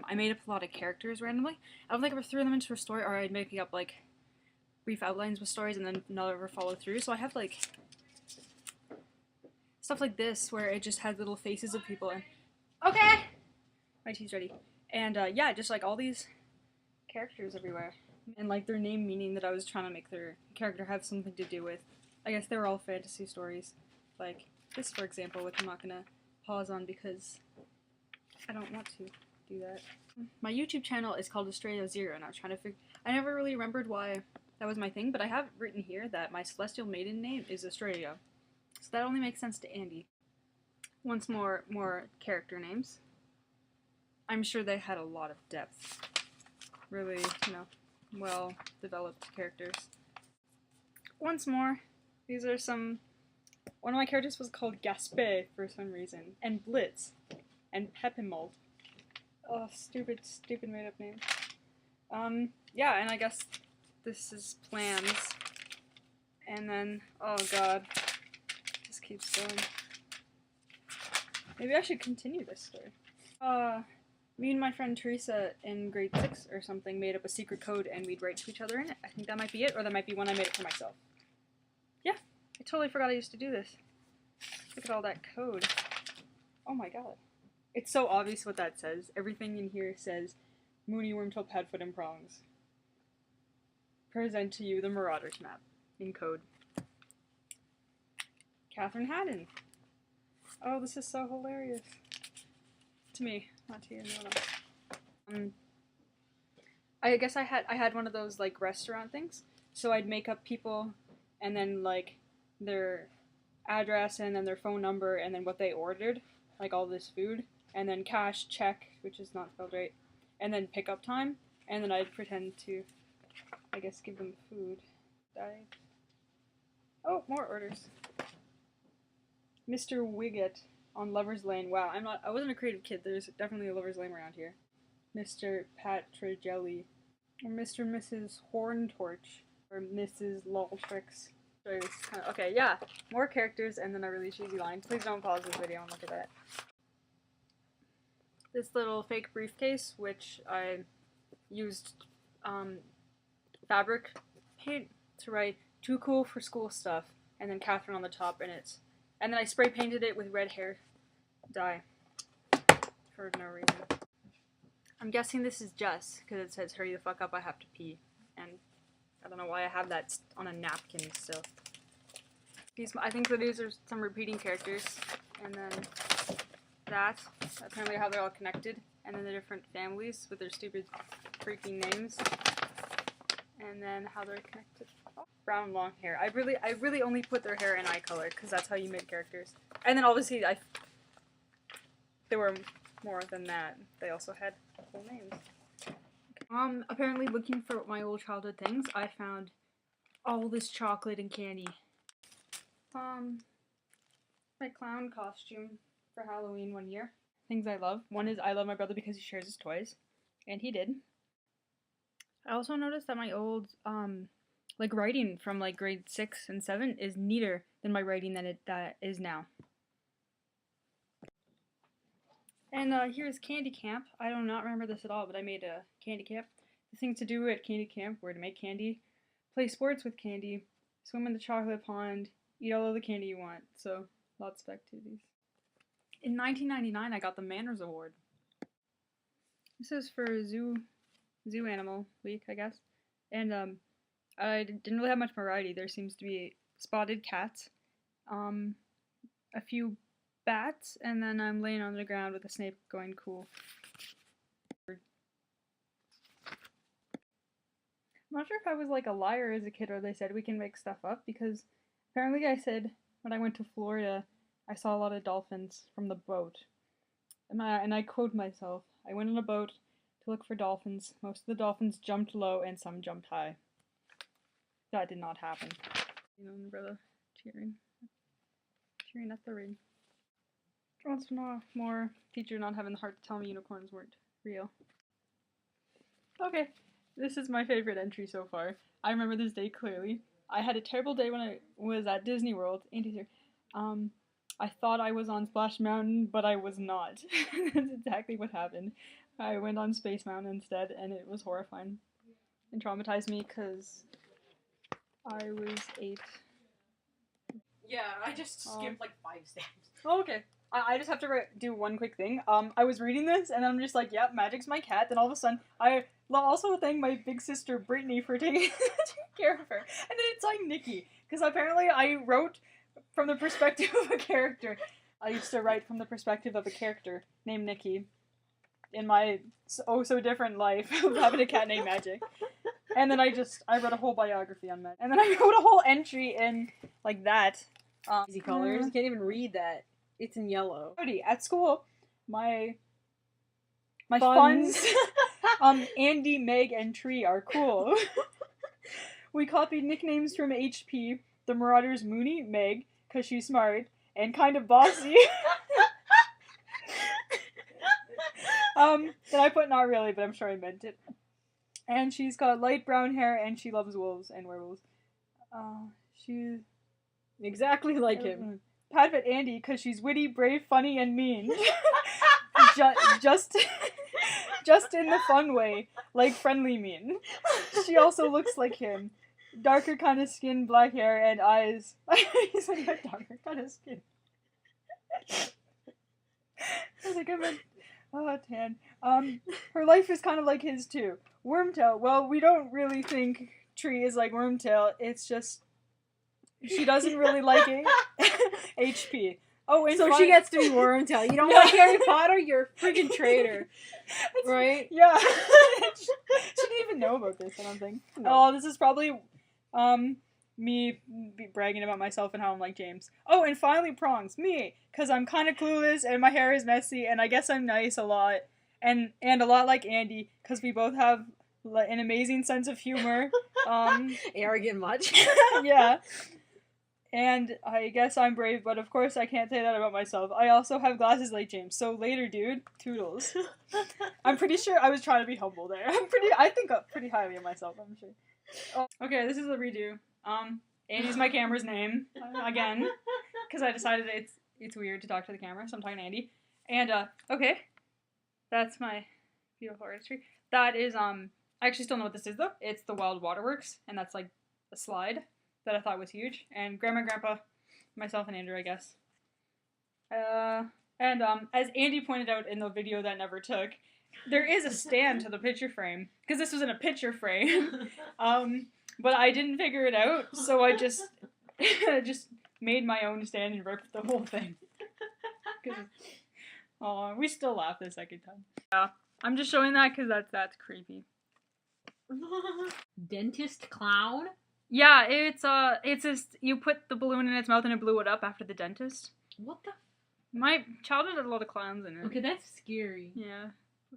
I made up a lot of characters randomly. I would like ever throw them into a story, or I'd make up like brief outlines with stories and then not ever follow through. So I have like stuff like this where it just had little faces of people and okay, my tea's ready. And yeah, just like all these characters everywhere, and like their name meaning that I was trying to make their character have something to do with. I guess they were all fantasy stories, like this for example, which I'm not gonna pause on because I don't want to do that. My YouTube channel is called Australia Zero, and I was trying to figure. I never really remembered why that was my thing, but I have written here that my celestial maiden name is Australia, so that only makes sense to Andy. Once more character names. I'm sure they had a lot of depth. Really, you know, well developed characters. Once more, these are some. One of my characters was called Gaspé for some reason, and Blitz, and Pepimold. Oh, stupid made up name. Yeah, and I guess this is plans. And then, oh god, just keeps going. Maybe I should continue this story. Me and my friend Teresa in grade 6 or something made up a secret code and we'd write to each other in it. I think that might be it, or that might be one I made it for myself. Yeah, I totally forgot I used to do this. Look at all that code. Oh my god. It's so obvious what that says. Everything in here says, Mooney, Wormtail, Padfoot, and Prongs. Present to you the Marauders map in code. Catherine Haddon. Oh, this is so hilarious. To me, not to you. No. I guess I had one of those like restaurant things. So I'd make up people, and then like their address, and then their phone number, and then what they ordered, like all this food, and then cash, check, which is not spelled right, and then pickup time, and then I'd pretend to, I guess, give them food. Oh, more orders. Mr. Wiggett on Lover's Lane. Wow, I wasn't a creative kid. There's definitely a Lover's Lane around here. Mr. Patrigelli. Or Mr. and Mrs. Horntorch. Or Mrs. Loltrix. Okay, yeah. More characters and then a really cheesy line. Please don't pause this video and look at that. This little fake briefcase, which I used fabric paint to write "Too cool for school stuff," and then Catherine on the top, and then I spray painted it with red hair dye for no reason. I'm guessing this is Jess because it says "Hurry the fuck up, I have to pee," and I don't know why I have that on a napkin still. I think that these are some repeating characters, and then that, apparently how they're all connected, and then the different families with their stupid freaking names, and then how they're connected. Oh, brown long hair. I really only put their hair in eye color because that's how you make characters. And then obviously there were more than that. They also had full names. Apparently looking for my old childhood things, I found all this chocolate and candy. My clown costume for Halloween one year. Things I love. One is I love my brother because he shares his toys. And he did. I also noticed that my old, like writing from like grade 6 and 7 is neater than my writing that is now. And here's Candy Camp. I do not remember this at all, but I made a Candy Camp. The things to do at Candy Camp were to make candy, play sports with candy, swim in the chocolate pond, eat all of the candy you want. So, lots of activities. In 1999, I got the Manners Award. This is for Zoo Animal Week, I guess. And I didn't really have much variety. There seems to be spotted cats, a few bats, and then I'm laying on the ground with a snake going cool. I'm not sure if I was like a liar as a kid or they said we can make stuff up, because apparently I said when I went to Florida I saw a lot of dolphins from the boat. And I quote myself, I went on a boat to look for dolphins. Most of the dolphins jumped low and some jumped high. That did not happen. You know, brother, cheering at the rain. Once more, teacher not having the heart to tell me unicorns weren't real. Okay, this is my favorite entry so far. I remember this day clearly. I had a terrible day when I was at Disney World. Andy's here. I thought I was on Splash Mountain, but I was not. That's exactly what happened. I went on Space Mountain instead, and it was horrifying. And traumatized me because I was 8. Yeah, I just skipped like 5 steps. Oh, okay. I just have to do one quick thing. I was reading this, and I'm just like, yep, Magic's my cat. Then all of a sudden, I also thank my big sister Brittany for taking care of her. And then it's like Nikki, because apparently I wrote from the perspective of a character. I used to write from the perspective of a character named Nikki in my oh-so-different life of having a cat named Magic. And then I wrote a whole biography on Magic. And then I wrote a whole entry in, like, that. Easy colors. You can't even read that. It's in yellow. At school, my funds, Andy, Meg, and Tree are cool. We copied nicknames from HP, the Marauders Mooney, Meg, because she's smart, and kind of bossy. Then I put not really, but I'm sure I meant it. And she's got light brown hair, and she loves wolves and werewolves. She's exactly like him. Padfoot Andy, because she's witty, brave, funny, and mean. just in the fun way, like friendly mean. She also looks like him. Darker kind of skin, black hair, and eyes. He said he had darker kind of skin. I was like, I meant, tan. Her life is kind of like his too. Wormtail. Well, we don't really think Tree is like Wormtail. It's just she doesn't really like it. HP. Oh, and so she gets to be Wormtail. You don't like Harry Potter? You're a freaking traitor. Right? Yeah. She didn't even know about this, I don't think. No. Oh, this is probably me bragging about myself and how I'm like James. Oh, and finally prongs. Me. Because I'm kind of clueless and my hair is messy and I guess I'm nice a lot. And a lot like Andy, because we both have an amazing sense of humor. Arrogant much? Yeah. And I guess I'm brave, but of course I can't say that about myself. I also have glasses like James, so later, dude. Toodles. I'm pretty sure I was trying to be humble there. I think pretty highly of myself, I'm sure. Oh, okay, this is a redo. Andy's my camera's name, again, because I decided it's weird to talk to the camera, so I'm talking to Andy. And, okay. That's my beautiful artistry. That is, I actually still know what this is, though. It's the Wild Waterworks, and that's, like, a slide that I thought was huge. And Grandma and Grandpa, myself and Andrew, I guess. And as Andy pointed out in the video that never took, there is a stand to the picture frame, because this was in a picture frame. But I didn't figure it out, so I just made my own stand and ripped the whole thing. Oh, we still laugh the second time. Yeah, I'm just showing that because that's creepy. Dentist clown? Yeah, it's just you put the balloon in its mouth and it blew it up after the dentist. What the? My childhood had a lot of clowns in it. Okay, that's scary. Yeah.